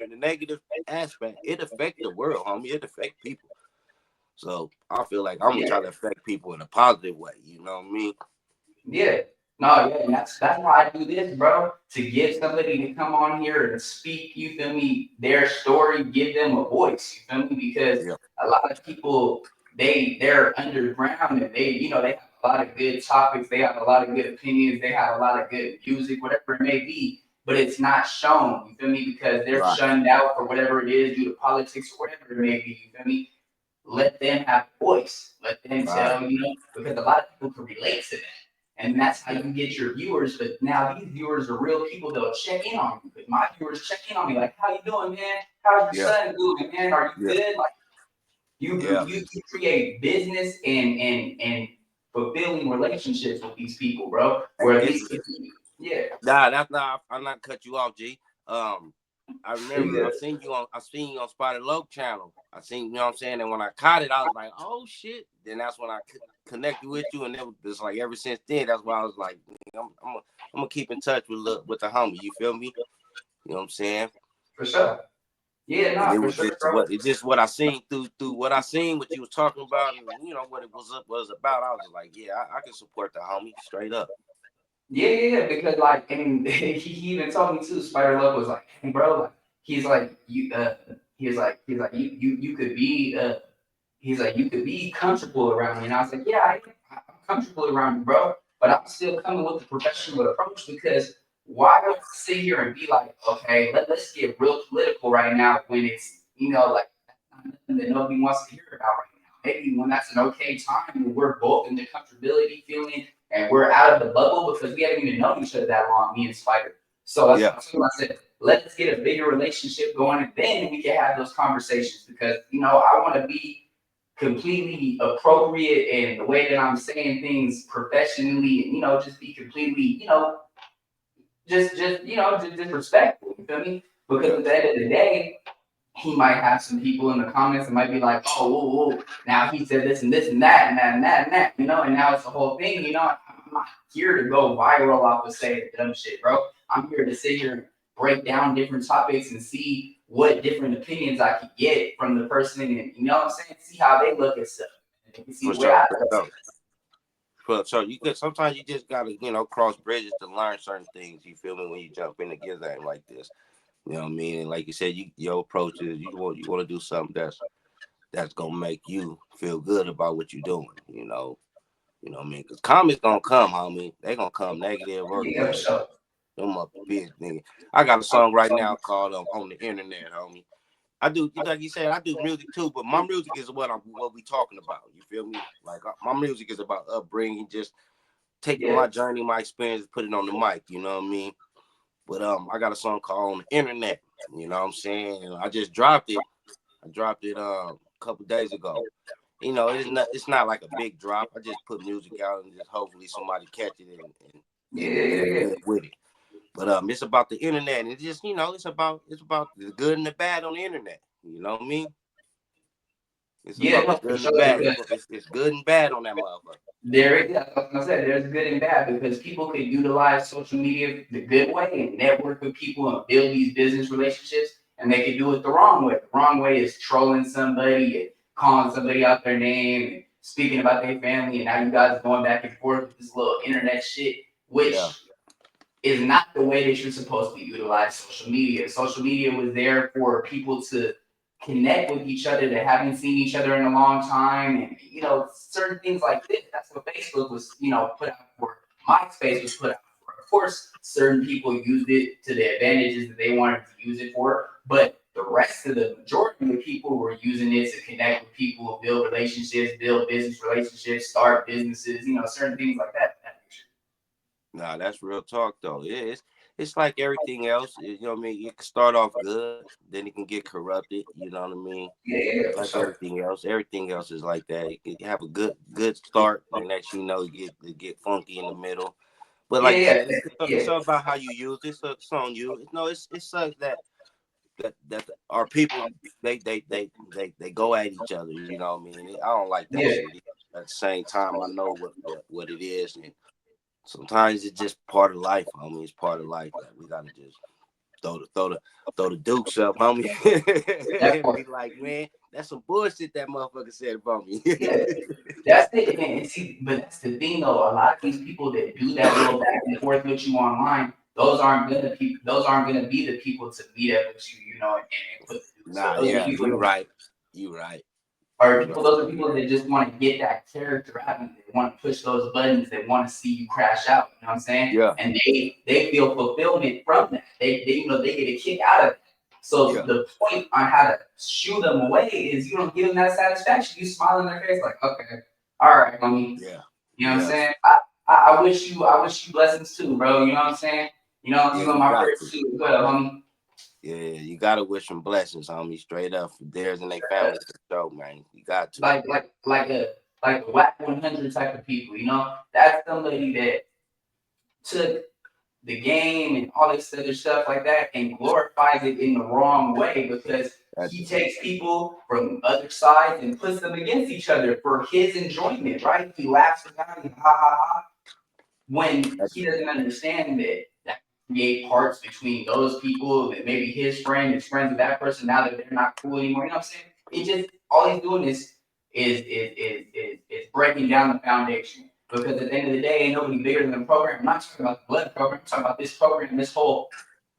the negative aspect, it affect the world, homie. It affect people. So I feel like I'm gonna yeah. try to affect people in a positive way. You know what I mean? Yeah. No, yeah, and that's why I do this, bro. To give somebody to come on here and speak, you feel me, their story, give them a voice, you feel me? Because Yeah, a lot of people they're underground and they have a lot of good topics, they have a lot of good opinions, they have a lot of good music, whatever it may be. but it's not shown. You feel me? Because they're Right. shunned out for whatever it is due to politics or whatever it may be. You feel me? Let them have a voice. Let them Right. tell, because a lot of people can relate to that. And that's how you get your viewers. But now these viewers are real people that'll check in on you. Because my viewers check in on me like, how you doing, man? How's your Yeah. son doing, man? Are you Yeah. good? Like Yeah. you create business and fulfilling relationships with these people, bro. Where at It's least yeah. nah. That's not. I'm not cut you off, G. I You remember good. I seen you on Spotted Loke channel. I seen, you know what I'm saying, and when I caught it, I was like, oh shit. Then that's when I connected with you, and it was like ever since then. That's why I was like, I'm gonna keep in touch with the homie. You feel me? You know what I'm saying? For sure. Yeah, And nah, it for was sure, just bro. what I seen through what I seen, what you was talking about, and you know what it was about. I was just like, yeah, I can support the homie straight up. Yeah, because like, and he even told me too. Spider Love was like, hey, bro, like, he's like, he's like, you could be, he's like, you could be comfortable around me, and I was like, yeah, I'm comfortable around you, bro, but I'm still coming with the professional approach because why would I sit here and be like, okay, let's get real political right now when it's like that's not nothing that nobody wants to hear about right now. Maybe when that's an okay time when we're both in the comfortability feeling and we're out of the bubble because we haven't even known each other that long, me and Spider. So that's Yeah, what I said. Let's get a bigger relationship going, and then we can have those conversations because I want to be completely appropriate in the way that I'm saying things professionally, and just be completely, just respectful. You feel me? Because yeah, at the end of the day, he might have some people in the comments that might be like, oh, whoa, whoa, now he said this and this and that and that and that and that, and now it's the whole thing. I'm not here to go viral off of saying dumb shit, bro. I'm here to sit here and break down different topics and see what different opinions I could get from the person, and you know what I'm saying, see how they look at stuff, and you can see for the way sure, I for look at sure. it. So you could sometimes you just gotta cross bridges to learn certain things. You feel me when you jump in to give that like this. You know what I mean? And like you said, your approach is you want to do something that's gonna make you feel good about what you're doing. You know what I mean? Because comments gonna come, homie. They gonna come negative or Yeah, for good. sure. Them up bitch nigga. I got a song right now called On the Internet, homie. I do, like you said, I do music too, but my music is what we talking about. You feel me? Like my music is about upbringing, just taking Yeah, my journey, my experience, and put it on the mic. You know what I mean? But I got a song called On the Internet. You know what I'm saying? And I just dropped it. I dropped it a couple days ago. It's not like a big drop. I just put music out and just hopefully somebody catch it yeah, and yeah, feel yeah. good with it. But it's about the internet, and it's just it's about the good and the bad on the internet. You know what I mean? It's Yeah, about the no, for good and the sure. bad. Because It's good and bad on that motherfucker. like I said, there's good and bad because people could utilize social media the good way and network with people and build these business relationships, and they could do it the wrong way. The wrong way is trolling somebody and calling somebody out their name and speaking about their family, and now you guys are going back and forth with this little internet shit, Yeah, which is not the way that you're supposed to utilize social media. Social media was there for people to connect with each other that haven't seen each other in a long time, and certain things like this. That's what Facebook was, put out for. MySpace was put out for. Of course, certain people used it to the advantages that they wanted to use it for, but the rest of the majority of the people were using it to connect with people, build relationships, build business relationships, start businesses, certain things like that. That nature. nah, that's real talk though. Yeah, it's like everything else. You know what I mean? It can start off good, then it can get corrupted. You know what I mean? Yeah, for Like sure. everything else is like that. You can have a good start, and next you get funky in the middle. But like you Yeah, said, it's yeah, all about how you use it. So it's on you. No, it sucks that our people they go at each other. You know what I mean? I don't like that yeah. shit. At the same time, I know what it is, and sometimes it's just part of life, homie. It's part of life that we gotta just throw the dukes up, homie, That and part. be like, man, that's some bullshit that motherfucker said about me. Yeah, that's it. And see, but that's the thing though. A lot of these people that do that little back and forth with you online, those aren't gonna be the people to meet up with you, and put the dudes Nah, up. Those are yeah, people you that right. You right. Or people, those are people that just want to get that character out of you. They want to push those buttons. They want to see you crash out. You know what I'm saying? Yeah, And they feel fulfillment from that. They get a kick out of it. So yeah, the point on how to shoo them away is you don't give them that satisfaction. You smile in their face like, okay, all right, homie. yeah, You know what I'm yes, saying? I wish you blessings too, bro. You know what I'm saying? yeah. You know You my got prayers to. too as well, homie. Yeah, you gotta wish them blessings, homie, straight up for theirs and their family for sure, man. You got to. Like a whack 100 type of people. You know, that's somebody that took the game and all this other stuff like that and glorifies it in the wrong way because Got he to. takes people from other sides and puts them against each other for his enjoyment, right? He laughs about it, ha ha ha, when Got he doesn't understand that create parts between those people that maybe his friend is friends with that person now that they're not cool anymore. You know what I'm saying? It just all he's doing is breaking down the foundation. Because at the end of the day, ain't nobody bigger than the program. I'm not talking about the blood program. I'm talking about this program, this whole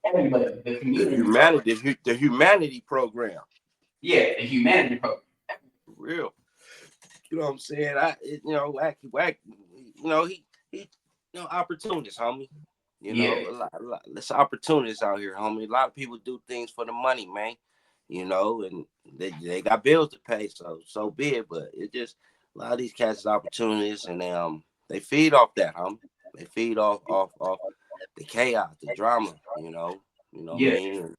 everybody, the the community program. humanity, the humanity program. Yeah, the humanity program. For real. You know what I'm saying? He, opportunists, homie. You know, Yeah, there's opportunists out here, homie. A lot of people do things for the money, man. You know, and they got bills to pay, so be it. But it just a lot of these cats is opportunities, and they feed off that, homie. They feed off the chaos, the drama. You know what I yeah, mean. And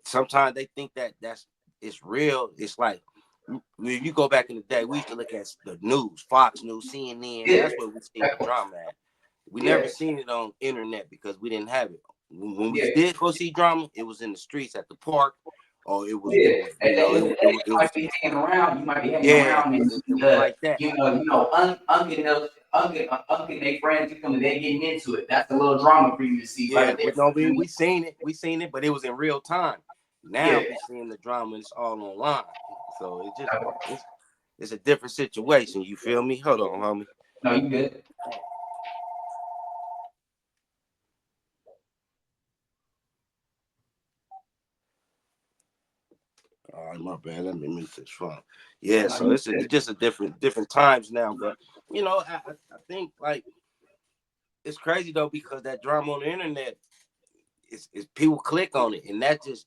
sometimes they think that it's real. It's like when you go back in the day, we used to look at the news, Fox News, CNN. yeah, That's where we seen the drama at. We never yeah, seen it on internet because we didn't have it. When we yeah, did go see drama, it was in the streets at the park, or it yeah. was At the end of the day, you it was might be hanging around. You might be hanging yeah, around, and it was like that. Uncle and they friends, you come, they getting into it. That's a little drama for you to see Yeah, right there. but no, we seen it, but it was in real time. Yeah, Now we seeing the drama, and it's all online. So it's a different situation. You feel me? Hold on, homie. no, you good. All right, my bad. Let me mute this phone. Yeah, No, so you it's good. just a different times now. But I think like it's crazy though because that drama on the internet is people click on it, and that just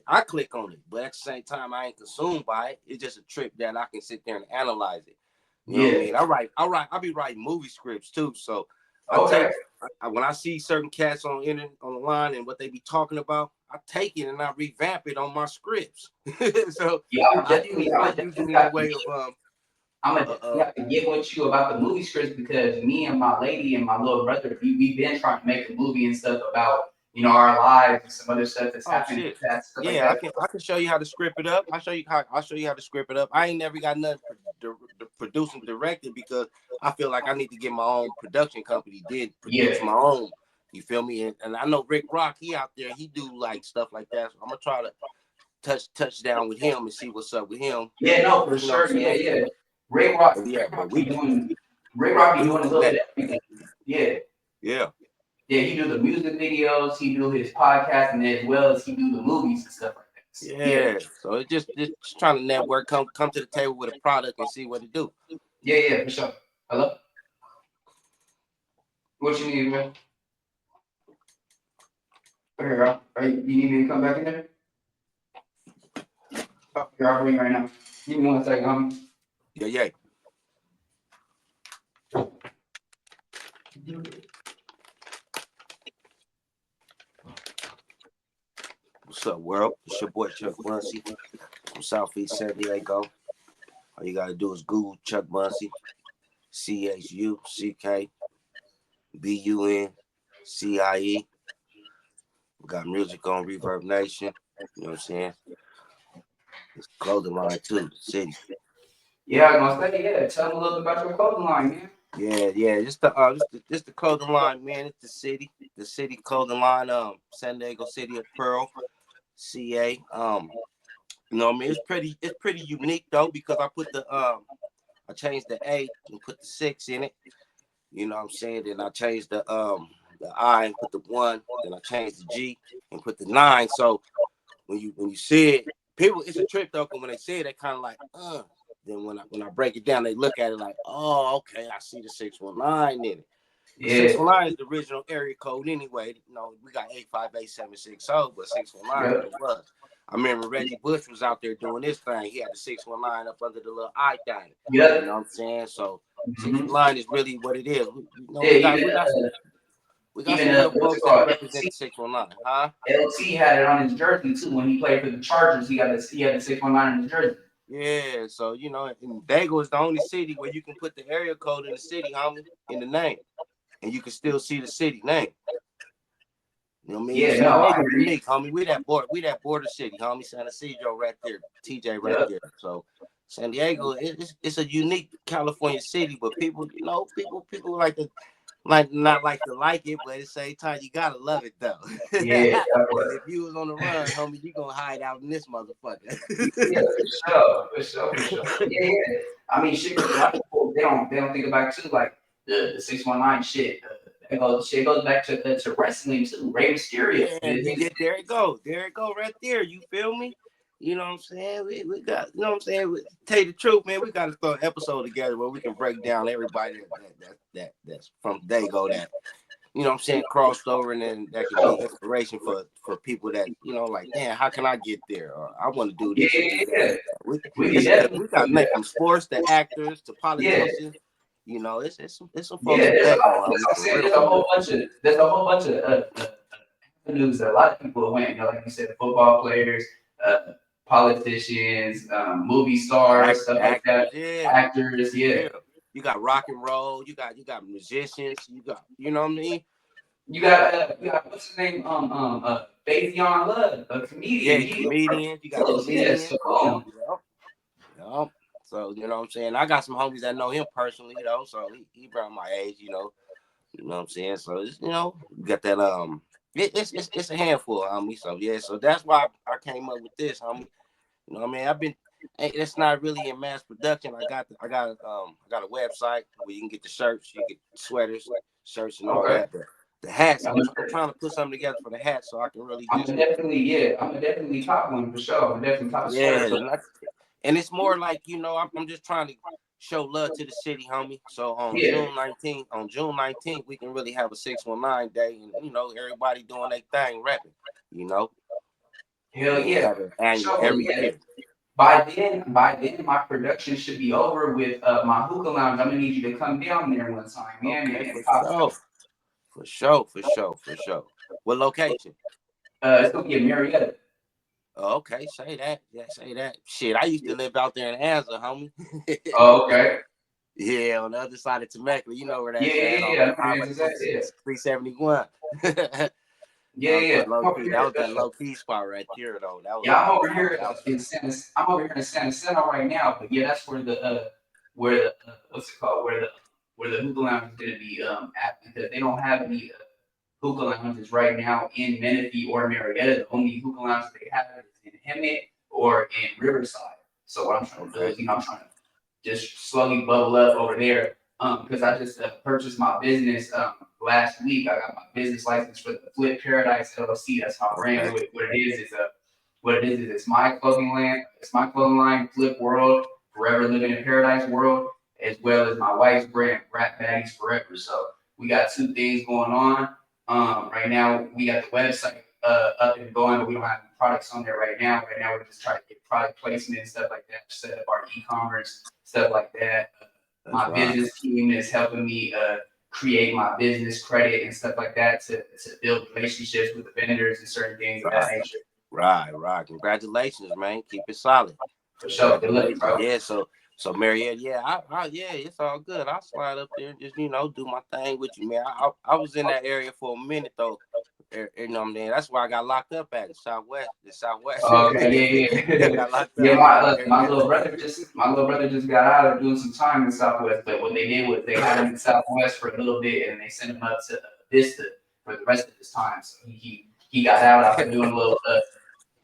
I click on it, but at the same time I ain't consumed by it. It's just a trip that I can sit there and analyze it. You know what I Yeah. mean? I be writing movie scripts too. So I Okay. take when I see certain cats on the line and what they be talking about, I take it and I revamp it on my scripts. So Yeah, I I'm use it definitely in the have to way get, of I'm gonna uh, definitely uh have to get with you about the movie scripts because me and my lady and my little brother, we've been trying to make a movie and stuff about our lives and some other stuff that's oh happened in shit. the past, stuff like Yeah, that. I can show you how to script it up. I'll show you how to script it up. I ain't never got nothing producing directed because I feel like I need to get my own production company, did produce Yeah. my own. You feel me? And I know Rick Rock, he out there, he do like stuff like that. So I'm gonna try to touch down with him and see what's up with him. Yeah, no, for You know what I'm sure. Yeah, saying? yeah. Ray Rock, But yeah, but Ray Rock be we can doing a little bit connect. of everything. Yeah. Yeah. Yeah, he do the music videos, he do his podcast, and as well as he do the movies and stuff like that. So, yeah. Yeah. So it's just trying to network, come to the table with a product and see what it do. Yeah, yeah, for sure. Hello? What you need, man? Here, you need me to come back in there? Oh, here, I'll bring you right now. Give me 1 second, homie. Yeah, yeah. What's up, world? It's your boy Chuck Muncie from Southeast San Diego. All you gotta do is Google Chuck Muncie, CHUCKBUNCIE. We got music on Reverb Nation. You know what I'm saying? It's clothing line too, the city. Yeah, I was gonna say, yeah, tell them a little bit about your clothing line, man. Yeah. Just the clothing line, man. It's the city clothing line. San Diego City of Pearl, CA. You know what I mean? It's pretty unique though because I changed the A and put the 6 in it. You know what I'm saying? Then I changed the I and put the 1. Then I changed the G and put the 9. So when you see it, People, it's a trip though, 'cause when they say it, they kind of like, Then when I break it down, they look at it like, oh, okay, I see the 619 in it. But Yeah. 619 is the original area code anyway. You know, we got 858-760, but 619 Yep. is what it was. I remember Reggie Bush was out there doing this thing. He had the 619 up under the little eye thing. You Yep. know what I'm saying? So Mm-hmm. 619 is really what it is. You know, Yeah. we got Even some real what's it folks that called? represent the 619, huh? LT had it on his jersey too when he played for the Chargers. He had the 619 on his jersey. Yeah, so you know, and DAYGO is the only city where you can put the area code in the city, homie, in the name, and you can still see the city name. You know what I mean? Yeah. San No, I Diego agree. unique, homie. We that border city, homie. San Diego right there, TJ right Yep. there. So San Diego, it's a unique California city, but people, you know, people not like to like it, but at the same time, you gotta love it though. Yeah. Because if you was on the run, homie, you gonna hide out in this motherfucker. Yeah, for sure. Yeah, yeah. I mean, shit. 'Cause a lot of people they don't think about too like the 619 shit. Shit goes back to wrestling too. Rey Mysterio. Yeah, you get there it go right there. You feel me? You know what I'm saying? We got, you know what I'm saying? Tell you the truth, man. We got to throw an episode together where we can break down everybody that's from DAYGO that, you know what I'm saying, crossed over, and then that could be inspiration for people that, you know, like, damn, how can I get there? Or I want to do Yeah, this or do that. yeah. We can We definitely got do name that. from sports to actors to Yeah. politicians. You know, it's some folks Yeah, in there's a DAYGO, lot. That's homie, what I'm for saying. real, There's a for whole real. bunch of news that a lot of people went. You know, like you said, football players, politicians, movie stars, stuff like that. Actors, yeah. Actors, yeah. Yeah, you got rock and roll. You got musicians. You know what I mean? You got what's his name? Davion Love, a comedian. Yeah, He comedians. You got close, yeah. So comedians. Yep, yep, yep. So you know what I'm saying. I got some homies that know him personally, though. So he around my age, you know. You know what I'm saying. So it's, you know, you got that it's a handful, homie. So yeah, so that's why I came up with this, homie. You know what I mean? It's not really in mass production. I got a website where you can get the shirts, you get sweaters, shirts, and all okay. that. But the hats, I'm I'm trying to put something together for the hats so I can really I'm just, gonna definitely yeah. I'm gonna definitely top one for sure. I'm definitely top a yeah. sweater. So And it's more like, you know, I'm just trying to show love to the city, homie. So yeah. On June 19th, we can really have a 619 day, and you know, everybody doing their thing, rapping. You know, Hell we'll yeah. have an annual Sure, every yeah. year. By then, my production should be over with my hookah lounge. I'm gonna need you to come down there one time, man, Okay, and for pop. sure. For sure. What location? It's gonna be a Marietta. Oh, okay, say that. Yeah, say that. Shit, I used to live out there in Anza, homie. Oh, okay. Yeah, on the other side of Temecula. You know where Yeah, that's yeah, at yeah. on Yeah. Highway Yeah, 371. yeah, yeah. I'm Low over key. That here. was that low key spot right there, though. Yeah, I'm That was over my here house. in Santa. I'm over here in Santa Cena right now. But yeah, that's where the what's it called? Where the hookah lounge is gonna be at because they don't have any hookah lounges right now in Menifee or Marietta. The only hookah lounges they have is in Hemet or in Riverside. So what I'm trying to do Okay. is, I'm trying to just slowly bubble up over there. Because I just purchased my business last week. I got my business license for the Flip Paradise LLC. That's my brand. Okay. What it is it's my clothing line. It's my clothing line, Flip World, Forever Living in Paradise World, as well as my wife's brand, Rap Baddies Forever. So we got two things going on. Right now we got the website up and going, but we don't have any products on there right now. Right now we're just trying to get product placement and stuff like that, set up our e-commerce, stuff like that. That's My right. business team is helping me create my business credit and stuff like that to build relationships with the vendors and certain things of that Right. nature. Right. Congratulations, man. Keep it solid. For sure. Good luck, Congratulations. bro. Yeah, so Mariette, yeah, yeah, it's all good. I'll slide up there and just, you know, do my thing with you, man. I was in that area for a minute though. You know what I mean? That's why I got locked up at the Southwest. Okay, yeah, I yeah. got locked up Yeah, in that my area. little brother just got out of doing some time in Southwest, but what they did was they had him in Southwest for a little bit and they sent him up to Vista for the rest of his time. So he got out after doing a little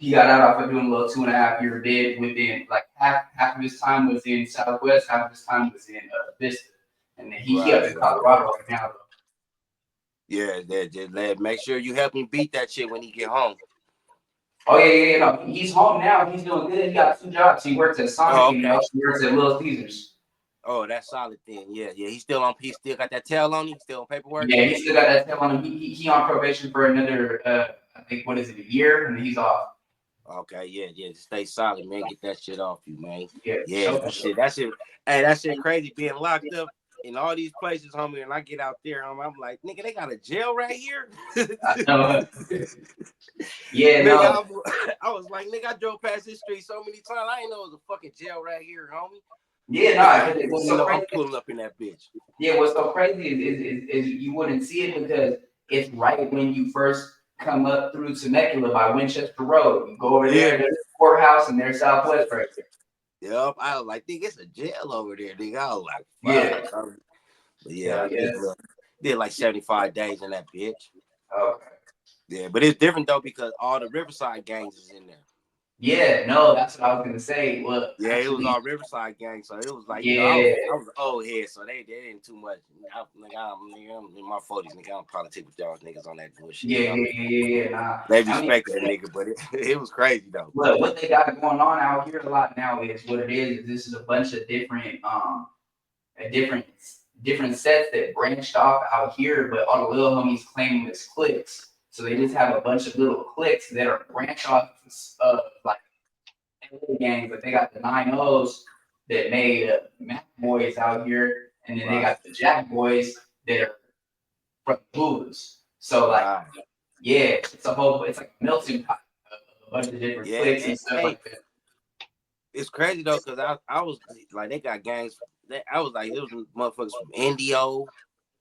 2.5 year bid within like half of his time was in Southwest, half of his time was in Vista. And then he up in Right. Colorado right now. Yeah, just make sure you help me beat that shit when he get home. Oh yeah. No, he's home now. He's doing good. He got 2 jobs. He works at Sonic Oh, and he okay. also works at Little Caesars. Oh, that's solid then. Yeah. He's still on. He still got that tail on him. He's still on paperwork. Yeah, he still got that tail on him. He on probation for another, I think, what is it, a year, and then he's off. Okay, just stay solid, man. Get that shit off you, man. Yeah, Yeah, that shit. Hey, that shit crazy being locked up in all these places, homie. And I get out there, homie, I'm like, nigga, they got a jail right here. Yeah, Nigga, no. I was like, nigga, I drove past this street so many times. I didn't know it was a fucking jail right here, homie. Yeah, no. What's You so know, I'm crazy? pulling up in that bitch. Yeah, what's so crazy is you wouldn't see it because it's right when you first come up through Temecula by Winchester Road. You go over there, there's the courthouse, and there's Southwest right there. Yep, I was like, nigga, it's a jail over there, nigga. I was like, Yeah. fuck. But yeah, I did like 75 days in that bitch. Okay. Yeah, but it's different though because all the Riverside gangs is in there. Yeah, no, that's what I was gonna say. Well, Yeah, actually, it was all Riverside gangs, so it was like, you know, yeah, I was old head, so they didn't too much. I'm in my 40s, nigga. I don't politic with y'all niggas on that bullshit. yeah. Nah, They I mean, respected a nigga, but it was crazy though. look, what they got going on out here a lot now is what it is. This is a bunch of different a different sets that branched off out here, but all the little homies claim them as cliques. So they just have a bunch of little cliques that are branched off of like LA gangs. But they got the 9-0s that made Mac Boys out here, and then they got the Jack Boys that are from Blues. So like, yeah, it's like a melting pot of a bunch of different cliques and stuff like that. It's crazy though, cause I was like, they got gangs. I was like, it was motherfuckers from Indio.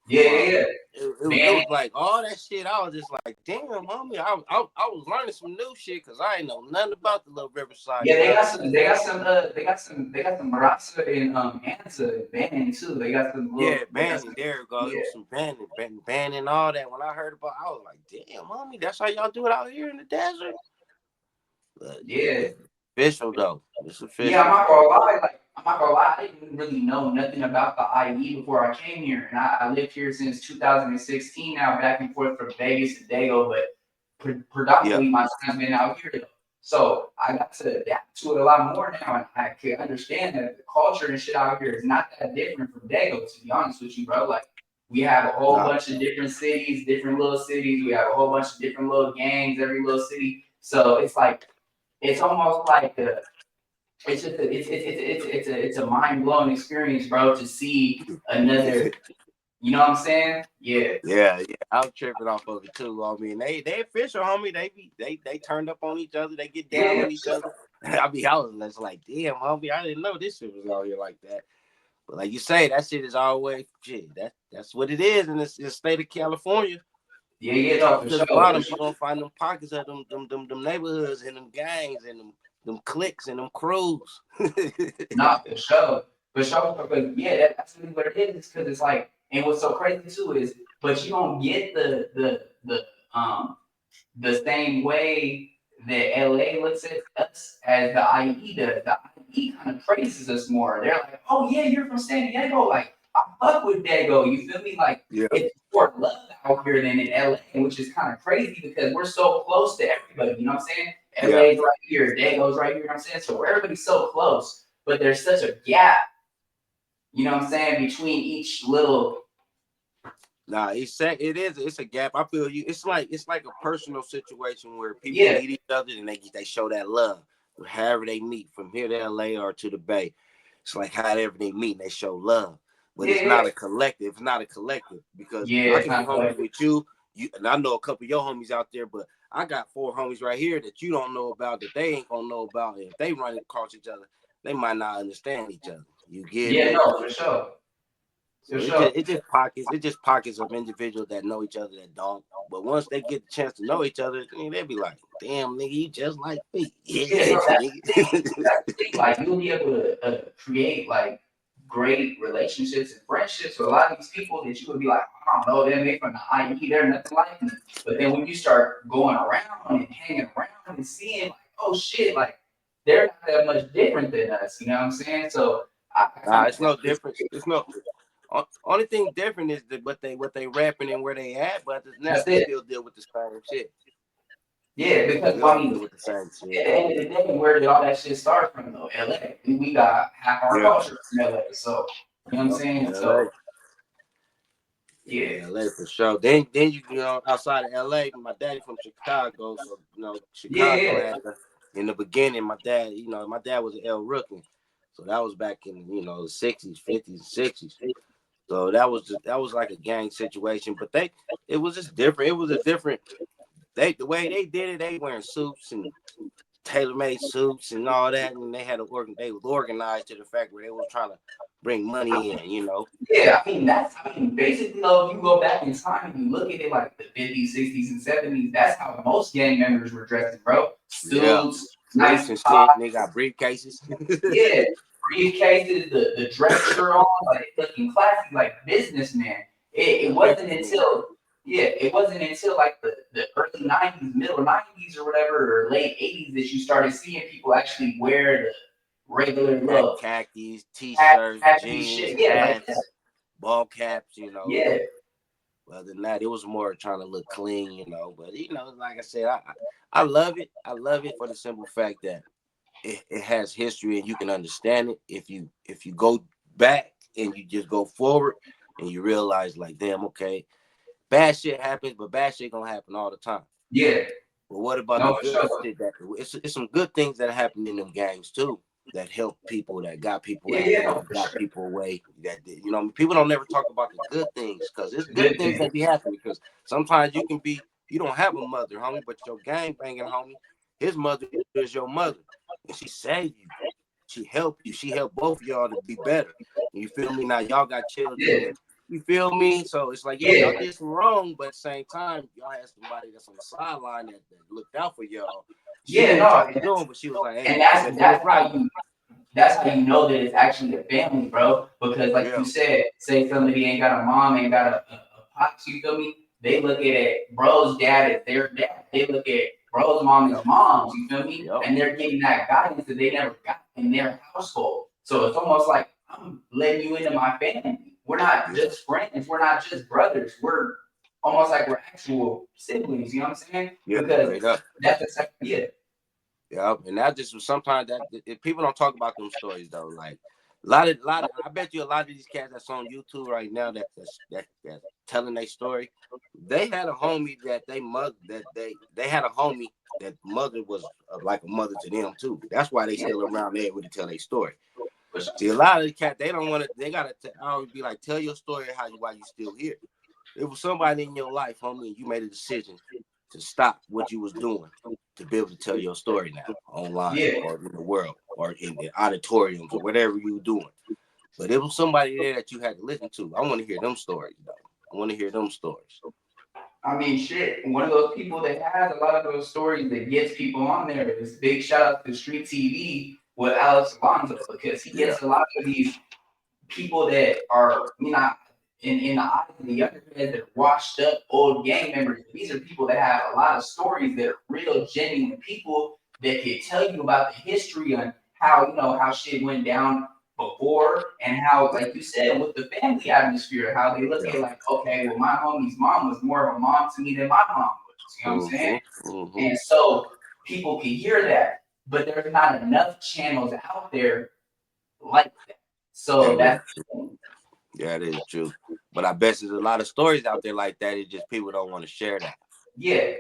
Yeah. It was like all that shit. I was just like, damn, homie. I was learning some new shit because I ain't know nothing about the little Riverside. Yeah, they got some Marasa and Ansa banning too. They got some banning. There you go. It was some banning all that. When I heard about, I was like, damn, homie, that's how y'all do it out here in the desert. But, yeah. Official though. It's official. Yeah, I'm not gonna lie. I didn't really know nothing about the IE before I came here, and I lived here since 2016 now, back and forth from Vegas to Dago, but predominantly my time's been out here. So I got to adapt to it a lot more now, and I can understand that the culture and shit out here is not that different from Dago. To be honest with you, bro, like we have a whole bunch of different cities, different little cities. We have a whole bunch of different little gangs, every little city. So it's like it's almost like it's just it's a mind blowing experience, bro, to see another. You know what I'm saying? Yeah. I'm tripping off of it too. I mean, they official, homie. They turned up on each other. They get down on each other. I was just like, damn, homie, I didn't know this shit was out here like that. But like you say, that shit is always shit. That's what it is in the state of California. No, for To sure. the bottom, you gonna find them pockets of them neighborhoods and them gangs and them cliques and them crews. Not for sure. But yeah, that's really what it is. Because it's like, and what's so crazy too is, but you don't get the same way that LA looks at us as the IE does. The IE kind of praises us more. They're like, oh yeah, you're from San Diego. Like, I fuck with Dago. You feel me? Like, it's more love out here than in LA, which is kind of crazy because we're so close to everybody. You know what I'm saying? LA's right here, Dago's right here. You know what I'm saying? So everybody's so close, but there's such a gap. You know what I'm saying? Between each little. Nah, it's a gap. I feel you. It's like a personal situation where people meet each other and they show that love. However they meet from here to LA or to the Bay. It's like however they meet and they show love. But it's not a collective. It's not a collective because I can be homies with you. And I know a couple of your homies out there, but I got 4 homies right here that you don't know about, that they ain't gonna know about. And if they run across each other, they might not understand each other. You get me? No, for sure. So it just pockets of individuals that know each other that don't. But once they get the chance to know each other, they'll be like, "Damn, nigga, you just like me." That's the thing. Like you'll be able to create like great relationships and friendships with a lot of these people that you would be like, I don't know, them they from the IE, they're nothing like me. But then when you start going around and hanging around and seeing, like, oh shit, like they're not that much different than us. You know what I'm saying? So it's no difference. It's no. Only thing different is what they rapping and where they at, but they still deal with the same shit. Yeah, because We I all mean, deal with the same at shit. the end of the day, where did all that shit start from though? LA. We got half our Yeah. culture from LA. So you know what I'm Yep. saying? LA. So yeah. Yeah, LA for sure. Then you know, outside of LA, my daddy from Chicago, so you know, Chicago Yeah. had the in the beginning, my dad was an El Rookie. So that was back in, you know, the 60s, 50s, 60s. So that was like a gang situation. But it was just different. It was a different the way they did it, they wearing suits and tailor-made suits and all that, and they was organized to the fact where they was trying to bring money in, you know. Yeah, I mean, basically, though, if you go back in time and you look at it like the 50s, 60s, and 70s, that's how most gang members were dressed, bro. Yeah. Suits, Suits nice and ties, shit, and they got briefcases. yeah, briefcases, the dress shirt on, like looking classy, like businessman. It Yeah, wasn't businessmen. until it wasn't until like the early 90s, middle 90s or whatever, or late 80s that you started seeing people actually wear the regular look, Khakis, hat, t-shirts, hat, jeans, shit. Yeah, like hats, ball caps, you know. yeah, Other than that, it was more trying to look clean, you know. But you know, like I said, I love it. I love it for the simple fact that it has history and you can understand it if you go back and you just go forward and you realize like, damn, okay, bad shit happens, but bad shit gonna happen all the time. yeah. But what about the No, for good sure. shit that it's some good things that happen in them gangs too that help people, that got people Yeah, out yeah, there, no, that for got sure. people away. That you know, people don't never talk about the good things because it's good Good things thing. that be happening. Because sometimes you don't have a mother, homie, but your gang banging homie, his mother is your mother, and she saved you. She helped you. She helped both of y'all to be better. You feel me? Now y'all got children, Yeah, and you feel me? So it's like, yeah, y'all yeah, did some wrong, but at the same time, y'all had somebody that's on the sideline that looked out for y'all. She yeah. knew what No, y'all was doing, but she was like, hey, and I guess it was right though. that's how you know that it's actually a family, bro. Because like you Yeah, said, say somebody ain't got a mom, ain't got a pops, you feel me? They look at it, bro's dad is their dad. They look at bro's mom yep, is mom's, you feel me? yep, And they're getting that guidance that they never got in their household. So it's almost like I'm letting you into my family. We're not yeah, just friends, we're not just brothers. We're almost like we're actual siblings, you know what I'm saying? yeah, Because straight up. that's the yeah. Yeah, and that just was sometimes that if people don't talk about them stories though. Like a lot of, I bet you a lot of these cats that's on YouTube right now that's telling their story. They had a homie that they had a homie that mother was like a mother to them too. That's why they still around there able to tell their story. See, a lot of the cat they don't want to. They gotta. I always be like, tell your story why you still here. It was somebody in your life, homie, and you made a decision to stop what you was doing to be able to tell your story now online Yeah. or in the world or in the auditoriums or whatever you were doing. But it was somebody there that you had to listen to. I want to hear them stories, though. I want to hear them stories. I mean, shit. One of those people that has a lot of those stories that gets people on there is big shout out to Street TV with Alex Alonso because he Yeah, gets a lot of these people that are, you know, in the eyes of the younger kids that are washed up old gang members. These are people that have a lot of stories that are real, genuine people that can tell you about the history on how how shit went down before and how, like you said, with the family atmosphere, how they look yeah. at like, okay, well, my homie's mom was more of a mom to me than my mom was. You know what I'm saying? Mm-hmm. Mm-hmm. And so people can hear that, but there's not enough channels out there like that. So That is that's true. Yeah, that is true. But I bet there's a lot of stories out there like that. It's just people don't want to share that. yeah,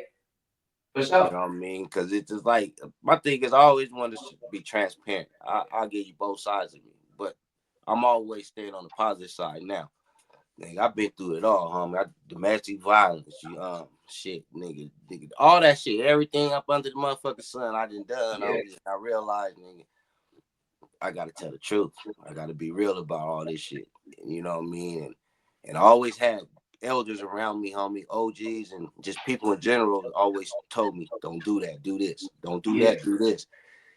for You sure. know what I mean? Because it's just like my thing is I always want to be transparent. I'll give you both sides of me, but I'm always staying on the positive side now. Nigga, I've been through it all, homie. Domestic violence, shit, nigga, all that shit, everything up under the motherfucking sun, I done, Yeah, homie. I realized, nigga, I gotta tell the truth. I gotta be real about all this shit. You know what I mean? And I always had elders around me, homie, OGs, and just people in general that always told me, don't do that, do this. Don't do yeah, that, do this.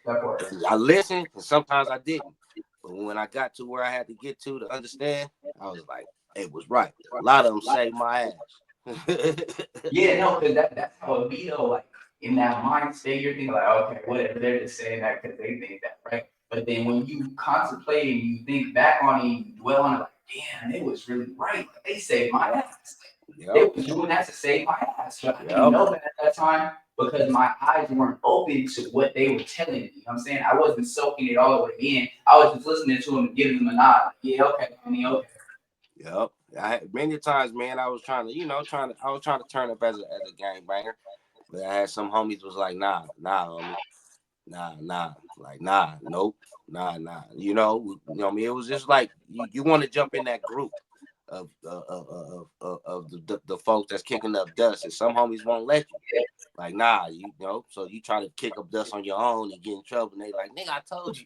that part. And I listened, and sometimes I didn't. But when I got to where I had to get to understand, I was like, it was right. A lot of them saved my ass. Yeah, no, because that's how it be though. Like in that mind state, you're thinking like, okay, whatever, they're just saying that because they think that, right? But then when you contemplate and you think back on it, you dwell on it, like, damn, it was really right. Like, they saved my ass. Like, they Yep, was doing that to save my ass. But I didn't yep, know that at that time. because my eyes weren't open to what they were telling me. You know what I'm saying? I wasn't soaking it all the way in. I was just listening to them and giving them a nod. Yeah, okay, homie, okay. Yep. Many times, man, I was trying to, I was trying to turn up as a gangbanger, but I had some homies was like, nah, homie, nah, like, nah, nope, nah. What I mean, it was just like you want to jump in that group of the folks that's kicking up dust, and some homies won't let you. Like, nah, so you try to kick up dust on your own and get in trouble, and they like, nigga, I told you.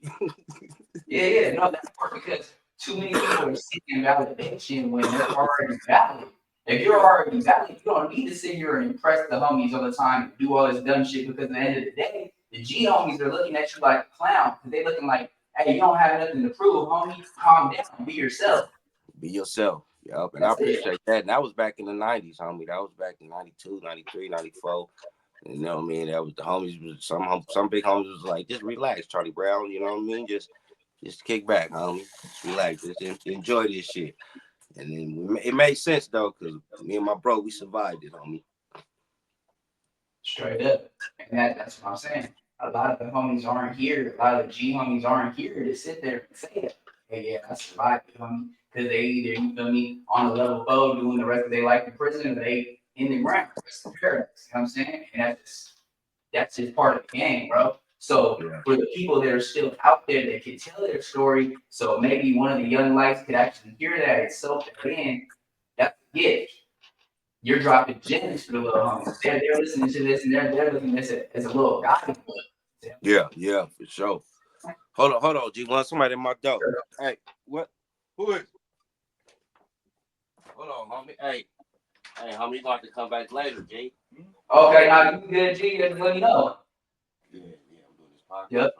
Yeah, no, that's part because too many people are seeking validation when they're already valid. If you're already valid, you don't need to sit here and impress the homies all the time and do all this dumb shit because at the end of the day, the G homies are looking at you like a clown because they looking like, hey, you don't have nothing to prove, homie. Calm down, be yourself. Be yourself. Yep. And I That's it. appreciate that. And that was back in the 90s, homie. That was back in 92, 93, 94. You know what I mean? That was the homies. Some big homies was like, just relax, Charlie Brown. You know what I mean? Just kick back, homie. Just relax. Just enjoy this shit. And then it made sense, though, because me and my bro, we survived it, homie. Straight up. And that's what I'm saying. A lot of the homies aren't here. A lot of the G homies aren't here to sit there and say that. Hey, yeah, I survived, you homie. Because they either, you feel me, on a level 4 doing the rest of their life in prison, or they in the ground, rest in paradise. You know what I'm saying? And that's just part of the game, bro. So for the people that are still out there that can tell their story, so maybe one of the young lights could actually hear that and soak that in, that's a gift. You're dropping gems for the little homies. They're listening to this and they're looking at this as a little guide. Yeah, for sure. Hold on, G1. Somebody in my door. Hey, what? Who is? Hold on, homie. Hey, homie, you gonna have to come back later, G. Okay, now you good, G. Just let me know. Yeah, I'm doing this podcast. Yep.